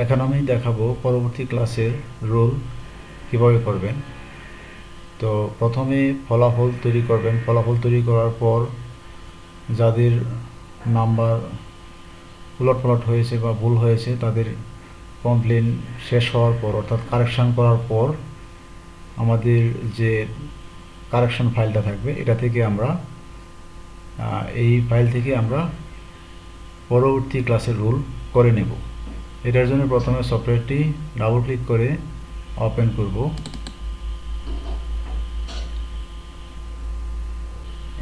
এখন আমি দেখাবো পরবর্তী ক্লাসের রোল কিভাবে করবেন। তো প্রথমে ফলাফল তৈরি করবেন। ফলাফল তৈরি করার পর যাদের নাম্বার উলটপালট হয়েছে বা ভুল হয়েছে তাদের কমপ্লেন শেষ হওয়ার পর অর্থাৎ কারেকশান করার পর আমাদের যে কারেকশন ফাইলটা থাকবে এটা থেকে আমরা এই ফাইল থেকে আমরা পরবর্তী ক্লাসের রুল করে নেব। এটার জন্য প্রথমে সফটওয়্যারটি ডাবল ক্লিক করে ওপেন করব।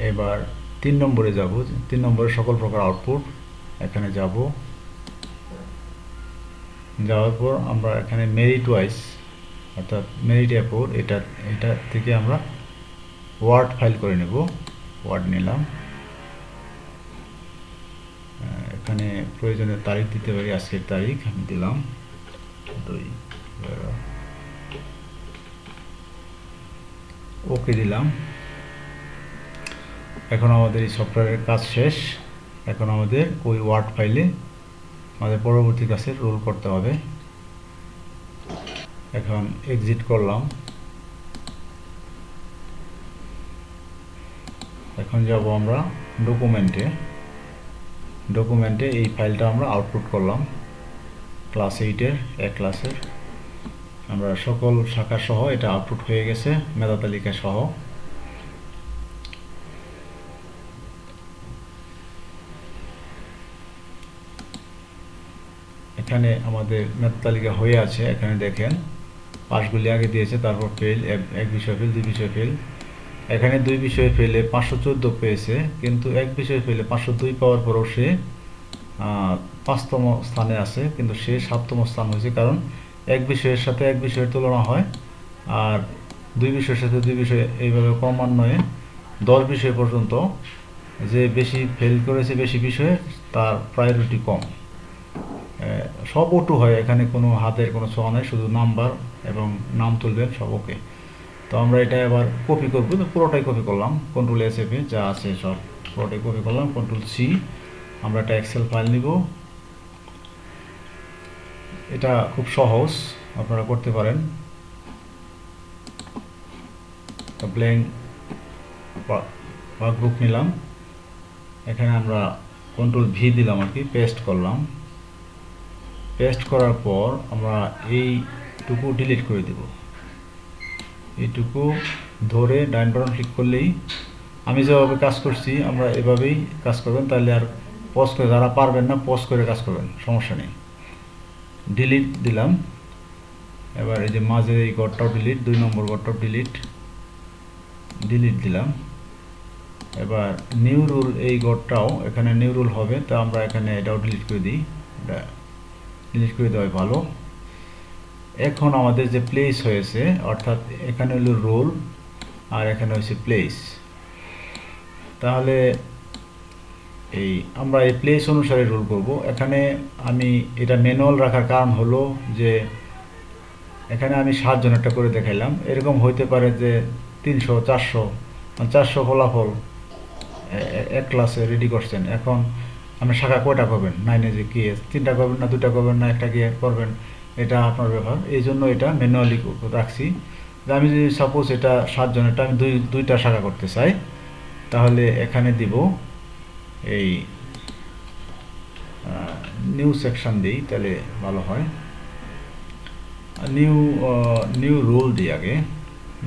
এবার 3 নম্বরে যাব। 3 নম্বরে সকল প্রকার আউটপুট এখানে যাব। যাওয়ার পর আমরা এখানে মেরিট ওয়াইজ অর্থাৎ মেরিট অ্যাপোর এটা থেকে আমরা ওয়ার্ড ফাইল করে নেব। ওয়ার্ড নিলাম। এখানে প্রয়োজনীয় তারিখ দিতে পারি, আজকের তারিখ আমি দিলাম 2/12। ওকে দিলাম। এখন আমাদের এই সফটওয়্যারের কাজ শেষ। এখন আমাদের ওই ওয়ার্ড ফাইলে আমাদের পরবর্তী ক্লাসের রোল করতে হবে। এখন এক্সিট করলাম। এখন যাব আমরা ডকুমেন্টে এই ফাইলটা আমরা আউটপুট করলাম ক্লাস 8-এর এক ক্লাসের। আমরা সকল শাখা সহ এটা আউটপুট হয়ে গেছে মেধা তালিকা সহ। এখানে আমাদের মেধা তালিকা হয়ে আছে। এখানে দেখেন পাশগুলি আগে দিয়েছে, তারপর ফেল, এক বিষয় ফেল, 2 বিষয় ফেল। এখানে 2 বিষয়ে ফেলে 514 পেয়েছে, কিন্তু এক বিষয়ে ফেলে 502 পাওয়ার পরও সে 5তম স্থানে আছে, কিন্তু সে 7তম স্থান হয়েছে, কারণ এক বিষয়ের সাথে এক বিষয়ের তুলনা হয় আর 2 বিষয়ের সাথে 2 বিষয় এইভাবে ক্রমান্বয়ে 10 বিষয় পর্যন্ত যে বেশি ফেল করেছে বেশি বিষয়ে তার প্রায়োরিটি কম। সব ওটু হয়, এখানে কোনো হাতের কোনো ছোঁয়া নেই, শুধু নাম্বার এবং নাম তুলবেন, সব ওকে। তো আমরা এটা এবার কপি করব। তো পুরোটাই কপি করলাম Ctrl+F যা আছে সব পুরোটাই কপি করলাম। Ctrl+C আমরা একটা এক্সেল ফাইল নিব। এটা খুব সহজ, আপনারা করতে পারেন। ব্ল্যাঙ্ক ওয়ার্কবুক নিলাম। এখানে আমরা Ctrl+V দিলাম আর কি, পেস্ট করলাম। পেস্ট করার পর আমরা এইটুকু ডিলিট করে দেব। এইটুকু ধরে ডান বাটন ক্লিক করলেই আমি যেভাবে কাজ করছি আমরা এভাবেই কাজ করবেন, তাহলে আর পজ করে, যারা পারবেন না পজ করে কাজ করবেন, সমস্যা নেই। ডিলিট দিলাম। এবার এই যে মাঝে এই ঘরটাও ডিলিট, 2 নম্বর ঘরটাও ডিলিট দিলাম। এবার নিউ রুল এই ঘরটাও এখানে নিউ রুল হবে, তা আমরা এখানে এটাও ডিলিট করে দিই। এটা ডিলিট করে দেওয়াই ভালো। এখন আমাদের যে প্লেস হয়েছে, অর্থাৎ এখানে হলো রোল আর এখানে হয়েছে প্লেস, তাহলে আমরা এই প্লেস অনুসারে রোল করব। এখানে আমি এটা ম্যানুয়াল রাখার কারণ হলো যে এখানে আমি 7 জনেরটা করে দেখাইলাম। এরকম হইতে পারে যে 300, 400 ফলাফল এক ক্লাসে রেডি করছেন। এখন আপনি শাখা কয়টা করবেন, 9-এ যে কি 3টা করবেন না 2টা করবেন না 1টা গিয়ে করবেন, এটা আপনার ব্যাপার। এই জন্য এটা ম্যানুয়ালি রাখছি। যে আমি যদি সাপোজ এটা 7 জনেরটা আমি দুইটা শাখা করতে চাই, তাহলে এখানে দিব এই নিউ সেকশন দিই, তাহলে ভালো হয়। নিউ রুল দিই আগে,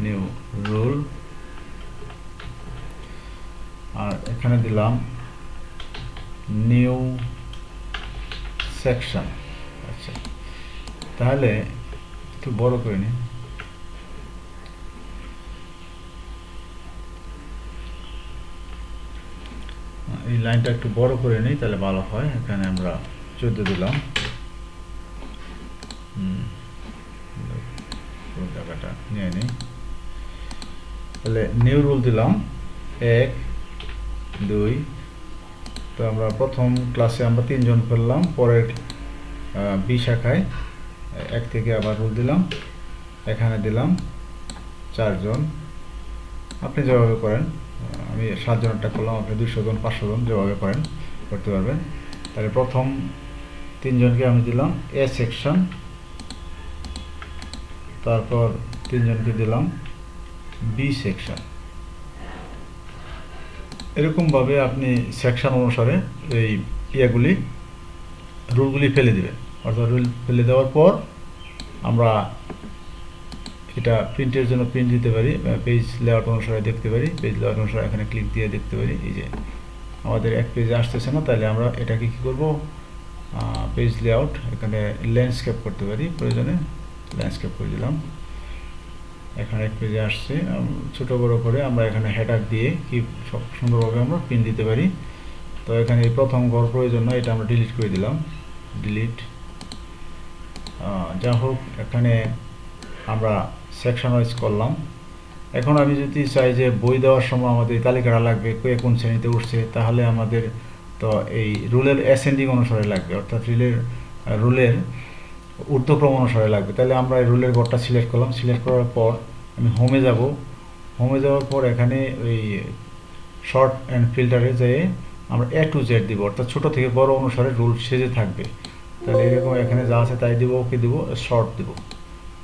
নিউ রুল, আর এখানে দিলাম নিউ সেকশন। আচ্ছা, তাহলে একটু বড় করে নিই। এই লাইনটা একটু বড় করে নিই, তাহলে ভালো হয়। এখানে আমরা 14 দিলাম। জায়গাটা নিয়ে নিই। তাহলে নিউ রুল দিলাম 1, 2। তো আমরা প্রথম ক্লাসে আমরা 3 জন করলাম, পরের বি শাখায় 1 থেকে আবার রুল দিলাম, এখানে দিলাম 4 জন। আপনি যেভাবে করেন, আমি 7 জনেরটা করলাম, আপনি 200 জন 500 জন যেভাবে করেন করতে পারবেন। তাহলে প্রথম তিনজনকে আমি দিলাম এ সেকশন, তারপর তিনজনকে দিলাম বি সেকশন। এরকমভাবে আপনি সেকশন অনুসারে এই রুলগুলি ফেলে দেবেন। অর্থাৎ রুল ফেলে দেওয়ার পর আমরা এটা প্রিন্টের জন্য প্রিন্ট দিতে পারি, পেজ লেআউট অনুসারে দেখতে পারি। পেজ লেআউট অনুসারে এখানে ক্লিক দিয়ে দেখতে পারি। এই যে আমাদের এক পেজে আসতেছে না, তাহলে আমরা এটাকে কী করব, পেজ লেআউট এখানে ল্যান্ডস্কেপ করতে পারি, প্রয়োজনে ল্যান্ডস্কেপ করে দিলাম। এখানে এক পেজে আসছে, ছোট বড় করে আমরা এখানে হেডার দিয়ে কি সব সুন্দরভাবে আমরা প্রিন্ট দিতে পারি। তো এখানে এই প্রথম ঘর প্রয়োজন নয়, এটা আমরা ডিলিট করে দিলাম, ডিলিট। যা হোক, এখানে আমরা সেকশন ওয়াইজ করলাম। এখন আমি যদি চাই যে বই দেওয়ার সময় আমাদের তালিকাটা লাগবে, কে কোন শ্রেণীতে উঠছে, তাহলে আমাদের তো এই রুলের অ্যাসেন্ডিং অনুসারে লাগবে, অর্থাৎ রুলের ঊর্ধ্বক্রম অনুসারে লাগবে। তাহলে আমরা এই রুলের ঘরটা সিলেক্ট করলাম। সিলেক্ট করার পর আমি হোমে যাব। হোমে যাওয়ার পর এখানে ওই শর্ট অ্যান্ড ফিল্টারে যেয়ে আমরা A to Z দিব, অর্থাৎ ছোটো থেকে বড় অনুসারে রুল সেজে থাকবে। তাহলে এরকম এখানে যা আছে তাই দিব, ওকে দিব, শর্ট দিব।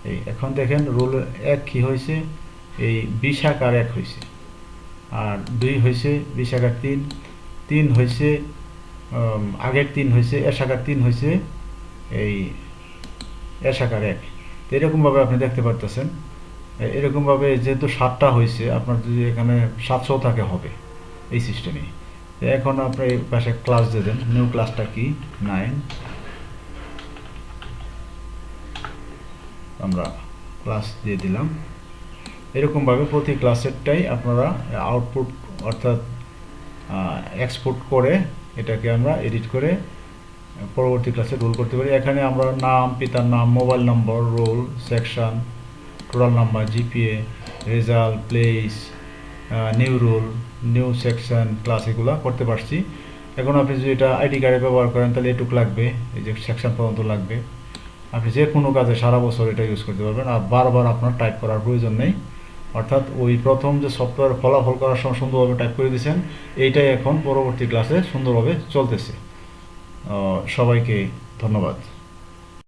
এই এখন দেখেন রুল 1 কী হয়েছে, এই 20 আকার 1 হয়েছে, আর 2 হয়েছে 20 আকার 3, 3 হয়েছে আগের 3 হয়েছে এস আকার 3 হয়েছে এই এস আকার 1। তো এরকমভাবে আপনি দেখতে পারতেছেন। এরকমভাবে যেহেতু 7টা হয়েছে, আপনার যদি এখানে 700 থাকে হবে এই সিস্টেমে। এখন আপনি এই পাশে ক্লাস দিয়ে দেন, নিউ ক্লাসটা কি 9, আমরা ক্লাস দিয়ে দিলাম। এরকমভাবে প্রতি ক্লাসেরটাই আপনারা আউটপুট অর্থাৎ এক্সপোর্ট করে এটাকে আমরা এডিট করে পরবর্তী ক্লাসে রোল করতে পারি। এখানে আমরা নাম, পিতার নাম, mobile number, roll, section, total number, GPA, result, place, new roll, new section, class এগুলো করতে পারছি। এখন আপনি যদি এটা আইডি কার্ডে ব্যবহার করেন তাহলে এটুকু লাগবে, এই যে সেকশন পর্যন্ত লাগবে। আপনি যে কোনো কাজে সারা বছর এটা ইউজ করতে পারবেন, আর বারবার আপনার টাইপ করার প্রয়োজন নেই। অর্থাৎ ওই প্রথম যে সফটওয়্যার ফলাফল করার সময় সুন্দরভাবে টাইপ করে দিয়েছেন, এইটাই এখন পরবর্তী ক্লাসে সুন্দরভাবে চলতেছে। সবাইকে ধন্যবাদ।